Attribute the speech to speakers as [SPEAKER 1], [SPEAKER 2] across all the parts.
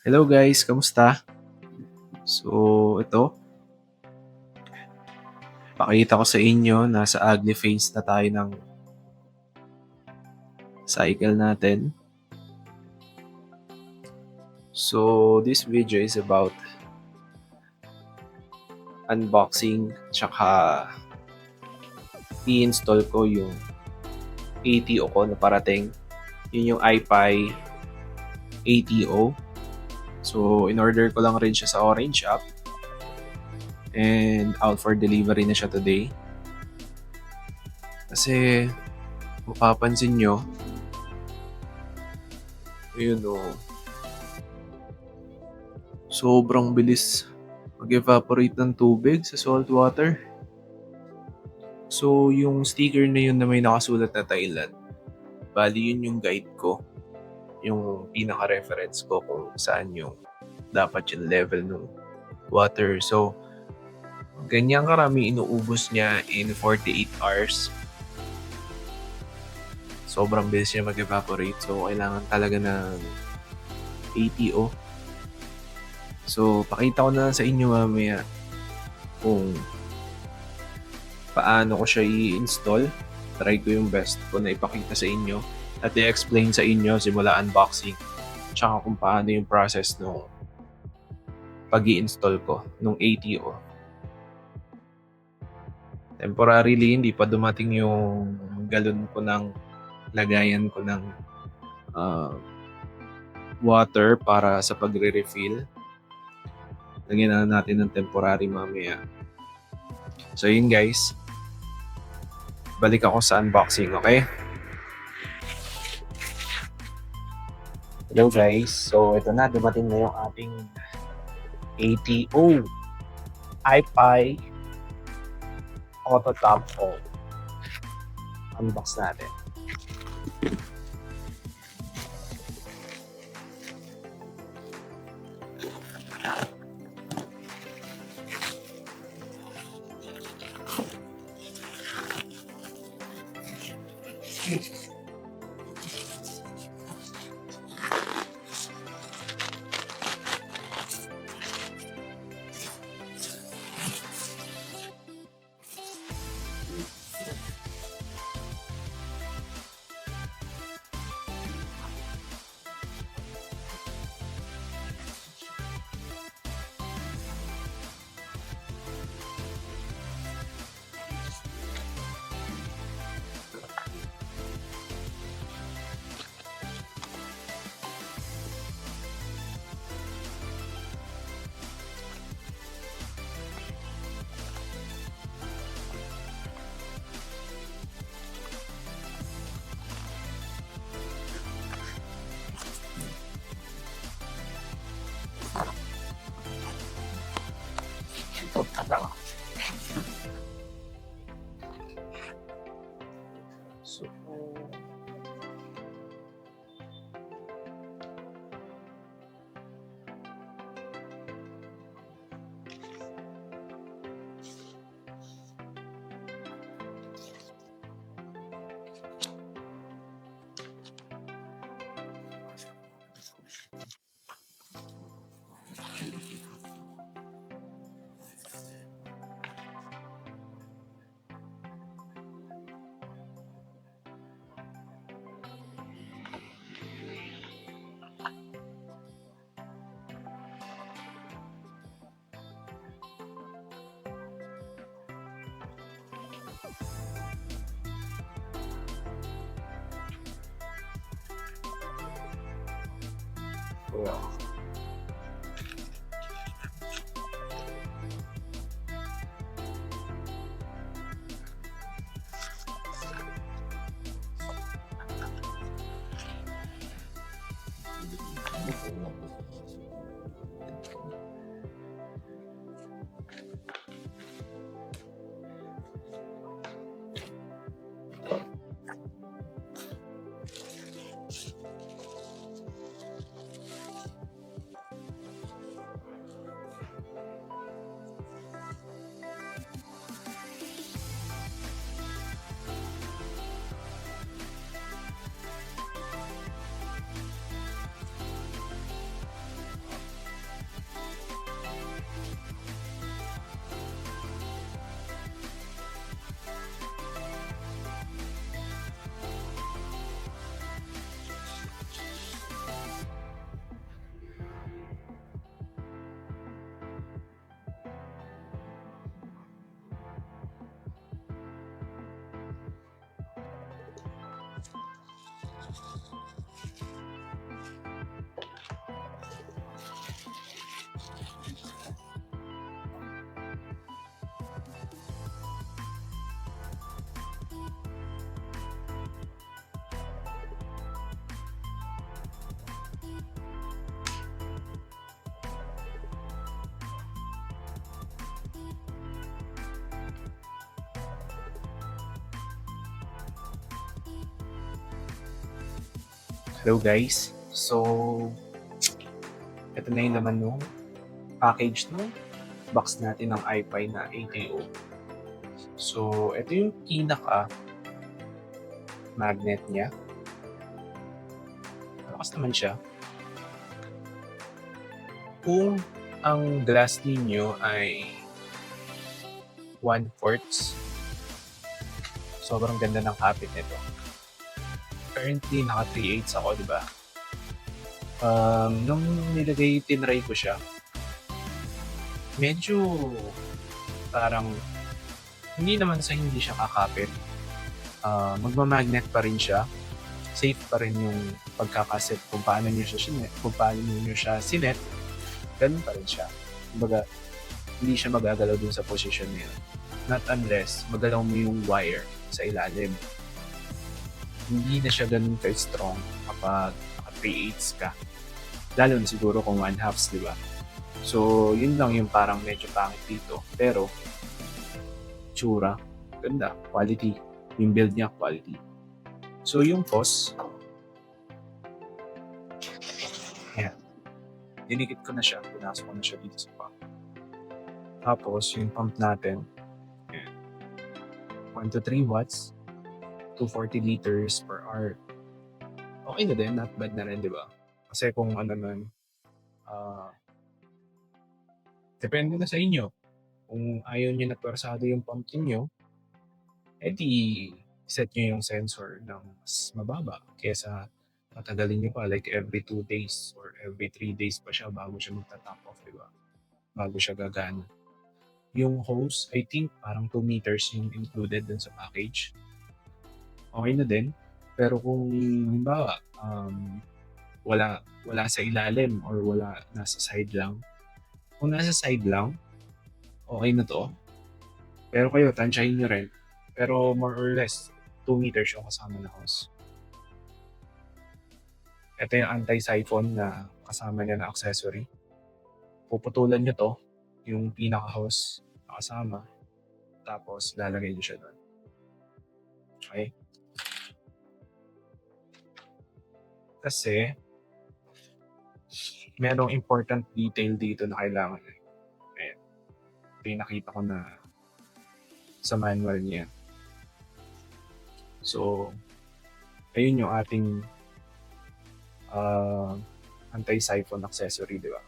[SPEAKER 1] Hello guys, kamusta? Ito, pakita ko sa inyo, nasa ugly phase na tayo ng cycle natin. This video is about unboxing tsaka i-install ko yung ATO ko na parating. Yun yung iPi ATO. In order ko lang rin siya sa Orange app. And out for delivery na siya today. Kasi mapapansin nyo, yun sobrang bilis mag-evaporate ng tubig sa salt water. Yung sticker na yun na may nakasulat na Thailand, bali yun yung guide ko. Yung pinaka-reference ko kung saan yung dapat yung level ng water. Ganyan karami inuubos niya in 48 hours. Sobrang bilis niya mag-evaporate. Kailangan talaga ng ATO. Pakita ko na sa inyo mamaya kung paano ko siya i-install. Try ko yung best ko na ipakita sa inyo at i-explain sa inyo simula unboxing tsaka kung paano yung process nung pag-i-install ko nung ATO. Temporarily, hindi pa dumating yung galon ko ng lagayan ko ng water para sa pagre-refill. Lagyan na natin ng temporary mamaya. Yun guys. Balik ako sa unboxing, okay? Hello guys. Ito na, dumating na yung ating ATO iPi Auto Top O. Unbox natin. Wow. Hello guys. So, ito na yung laman nung package nung box natin ng iPi na AKO. So, ito yung pinaka magnet niya. Malakas naman siya. Kung ang glass ninyo ay 1/4, sobrang ganda ng kapit nito. Currently, naka 3/8 ako, di ba? Nung tinry ko siya, medyo parang hindi naman sa hindi siya kakapit. Magmamagnet pa rin siya. Safe pa rin yung pagkakaset kung paano nyo siya sinet, ganun pa rin siya. Kumbaga, hindi siya magagalaw dun sa position niya. Not unless magalaw mo yung wire sa ilalim. Hindi na siya ganun ka-strong kapag naka 3/8 ka. Lalo na siguro kung 1/2, di ba? So, yun lang yung parang medyo pangit dito. Pero, tsura, ganda, quality. Yung build niya, quality. So, yung pos, ayan. Dinikit ko na siya. Pinasok ko na siya dito sa pump. Tapos, yung pump natin, ayan. 1 to 3 watts, 240 liters per hour. Okay na din, not bad na rin, di ba? Kasi kung ano nun, depende na sa inyo. Kung ayaw nyo na pwersado yung pump niyo, edi set nyo yung sensor ng mas mababa kesa patagalin nyo pa like every 2 days or every 3 days pa siya bago siya magta-top off, di ba? Bago siya gagana. Yung hose, I think parang 2 meters yung included dun sa package. Okay na din. Pero kung halimbawa, wala sa ilalim or wala nasa side lang. Kung nasa side lang, okay na to. Pero kayo, tansyahin nyo rin. Pero more or less, 2 meters yung kasama na hose. Ito yung anti-siphon na kasama niya na accessory. Puputulan nyo to, yung pinaka-hose na kasama. Tapos, lalagay nyo siya doon. Okay? Kasi, merong important detail dito na kailangan. Ayan. Ito yung nakita ko na sa manual niya. So, ayun yung ating anti-siphon accessory, di ba?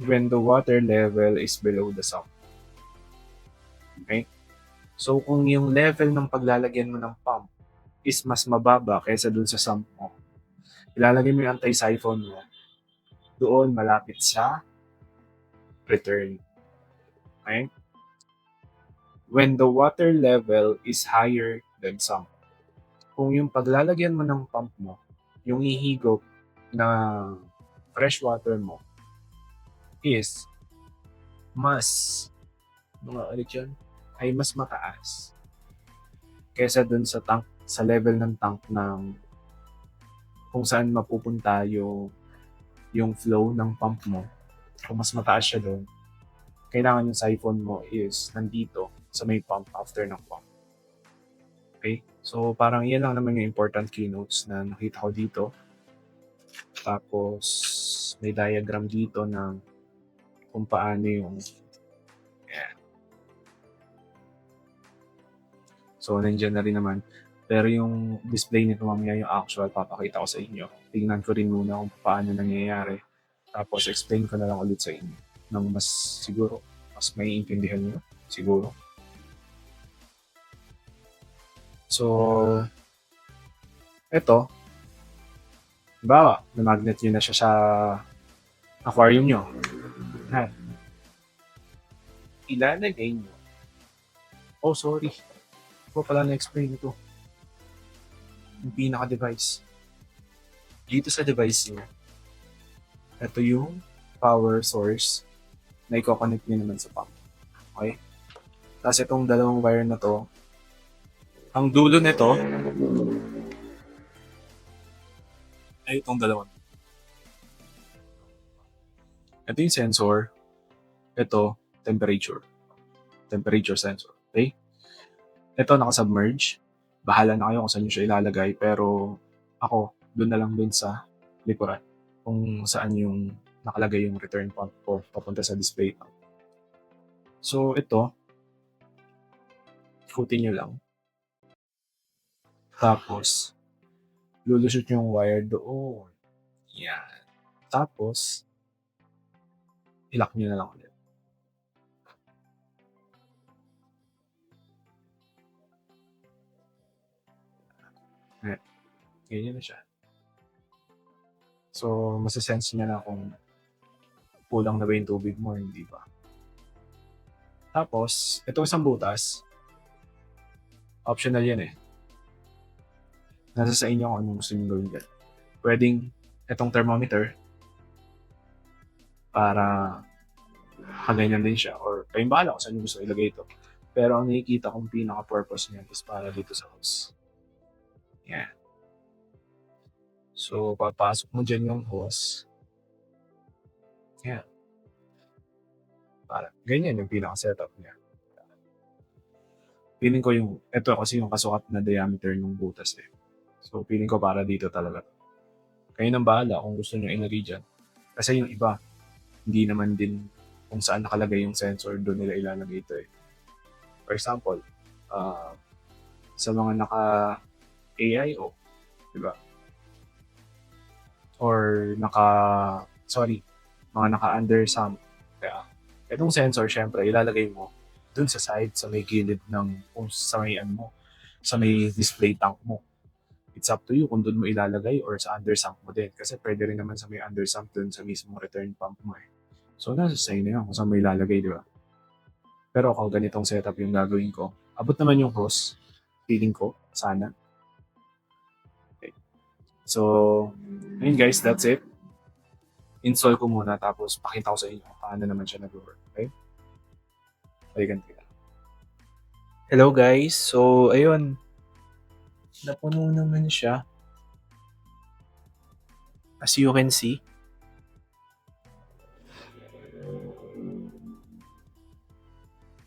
[SPEAKER 1] When the water level is below the sump. Okay? So, kung yung level ng paglalagyan mo ng pump is mas mababa kaysa dun sa sump mo, ilalagay mo yung anti-siphon mo doon malapit sa return. Okay? When the water level is higher than sump. Kung yung paglalagyan mo ng pump mo, yung ihigop na fresh water mo is mas ay mas mataas kaysa dun sa tank, sa level ng tank ng kung saan mapupunta yung flow ng pump mo. Kung mas mataas siya doon, kailangan yung siphon mo is nandito sa may pump after ng pump. Okay? So, parang yan lang naman yung important keynotes na nakita ko dito. Tapos, may diagram dito ng kung paano yung yeah. So, nandiyan na rin naman. Pero yung display nito mamaya, yung actual, papakita ko sa inyo. Tingnan ko rin muna kung paano nangyayari. Tapos, explain ko na lang ulit sa inyo. Nang mas siguro, mas maiintindihan nyo. Siguro. So, eto. Bawa, na-magnet nyo na siya sa aquarium nyo. Ha? Ilalagay nyo. Oh, sorry. Ko pala na-explain ito. Yung pinaka-device. Dito sa device niya, ito yung power source na i-connect nyo naman sa pump. Okay? Tapos itong dalawang wire na to, ang dulo nito ay itong dalawa. Ito yung sensor. Ito, temperature sensor. Okay?
[SPEAKER 2] Ito naka-submerge. Bahala na kayo kung saan niyo siya ilalagay, pero ako do'n na lang din sa likuran kung saan yung nakalagay yung return pump ko papunta sa display pump. So ito, ikutin niyo lang. Tapos lulusot niyo yung wire doon. Yan. Tapos i-lock niyo na lang ulit. Ayan, ganyan na siya. So mase-sense niya na kung kulang na ba yung tubig mo, hindi ba. Tapos, itong isang butas, optional yan eh. Nasa sa inyo kung anong gusto niyo gawin dyan. Pwedeng itong thermometer para kaganyan din siya or kayong bahala kung saan niyo gusto ilagay ito. Pero ang nakikita kong pinaka-purpose niyan is para dito sa hose. Yan. So, papasok mo dyan yung hose. Yan. Para, ganyan yung pinaka-setup niya. Feeling ko yung, ito kasi yung kasukat na diameter ng butas eh. So, feeling ko para dito talaga. Kayo nang bahala kung gusto niyo ilagay dyan. Kasi yung iba, hindi naman din kung saan nakalagay yung sensor, doon nila ilalagay ito eh. For example, sa mga naka-AIO, di ba? Or mga naka-under sump. Kaya, itong sensor, syempre, ilalagay mo dun sa side, sa may gilid ng, sa may ano mo, sa may display tank mo. It's up to you kung doon mo ilalagay or sa undersump mo din. Kasi pwede rin naman sa may undersump dun sa mismong return pump mo eh. So, nasa sa'yo na yan kung saan mo ilalagay, di ba? Pero ako, ganitong setup yung gagawin ko. Abot naman yung hose. Feeling ko, sana. Okay. So, ayun guys, that's it. Install ko muna tapos pakita ko sa inyo paano naman siya nag-work. Okay? Balikan kita. Hello guys. So, ayun. Napuno naman siya. As you can see.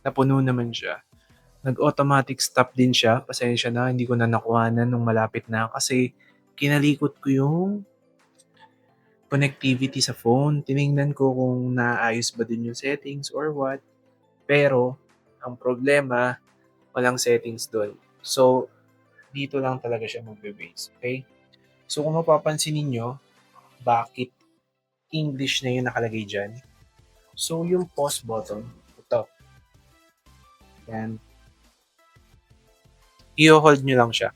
[SPEAKER 2] Napuno naman siya. Nag-automatic stop din siya. Pasensya na, hindi ko na nakuhanan nung malapit na kasi kinalikot ko yung connectivity sa phone. Tiningnan ko kung naayos ba din yung settings or what. Pero, ang problema, walang settings doon. So, dito lang talaga siya magbe-base. Okay? So, kung mapapansin ninyo, bakit English na yung nakalagay dyan? So, yung pause button, ito. Yan. I-hold nyo lang siya.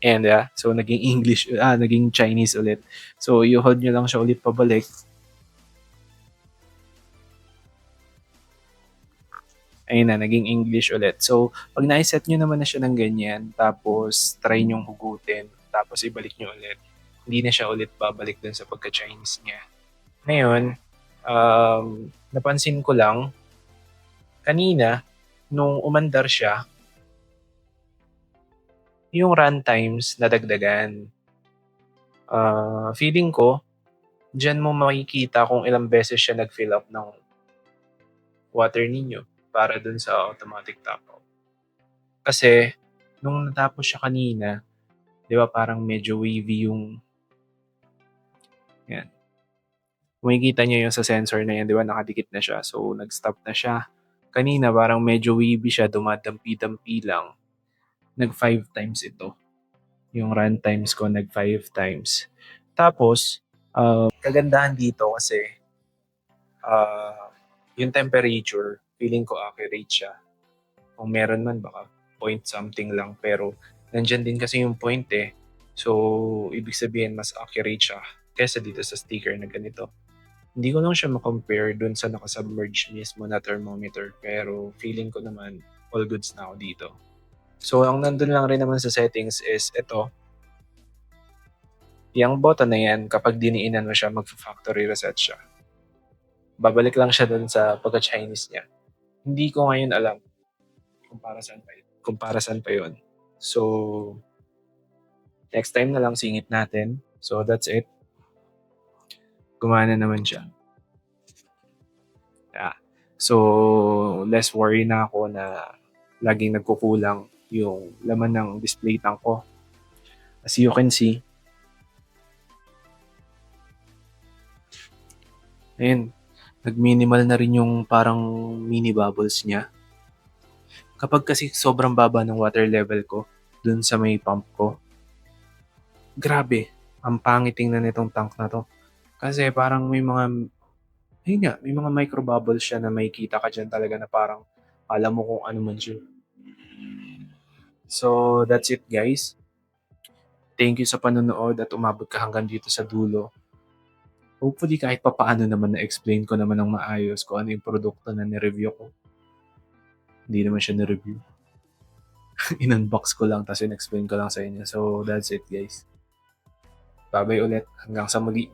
[SPEAKER 2] And so naging Chinese ulit. So i-hold nyo lang siya ulit pabalik. Ayun na, naging English ulit. So pag na-set nyo naman na siya ng ganyan, tapos try nyong hugutin, tapos ibalik nyo ulit, hindi na siya ulit babalik dun sa pagka-Chinese niya. Ngayon, napansin ko lang, kanina, nung umandar siya, yung run times nadagdagan. Feeling ko, dyan mo makikita kung ilang beses siya nag-fill up ng water ninyo para dun sa automatic top up. Kasi, nung natapos siya kanina, di ba parang medyo wavy yung, yan. Makikita niyo yung sa sensor na yan, di ba nakadikit na siya. So, nag-stop na siya. Kanina parang medyo wavy siya, dumadampi-dampi lang. Nag 5 times ito. Yung run times ko, nag 5 times. Tapos, kagandahan dito kasi, yung temperature, feeling ko accurate siya. Kung meron man, baka point something lang. Pero, nandyan din kasi yung point eh. So, ibig sabihin, mas accurate siya kesa dito sa sticker na ganito. Hindi ko lang siya makompare dun sa nakasubmerge mismo na thermometer. Pero, feeling ko naman, all goods na ako dito. So, ang nandun lang rin naman sa settings is ito. Yung button na yan, kapag diniinan mo siya, mag-factory reset siya. Babalik lang siya dun sa pagka-Chinese niya. Hindi ko ngayon alam kung para saan pa yun. So, next time na lang singit natin. So, that's it. gumana naman siya. Yeah. So, less worry na ako na laging nagkukulang yung laman ng display tank ko. As you can see, ayun, nag-minimal na rin yung parang mini bubbles niya. Kapag kasi sobrang baba ng water level ko dun sa may pump ko, grabe, ang pangit tingnan nitong tank na to. Kasi parang may mga, ayun nga, may mga micro bubbles siya na makikita ka dyan talaga na parang alam mo kung ano man siya. So, that's it guys. Thank you sa panonood at umabot ka hanggang dito sa dulo. Hopefully kahit papaano naman na-explain ko naman ng maayos kung ano yung produkto na ni-review ko. Hindi naman siya ni-review. In-unbox ko lang tapos in-explain ko lang sa inyo. So, that's it guys. Bye-bye ulit. Hanggang sa muli.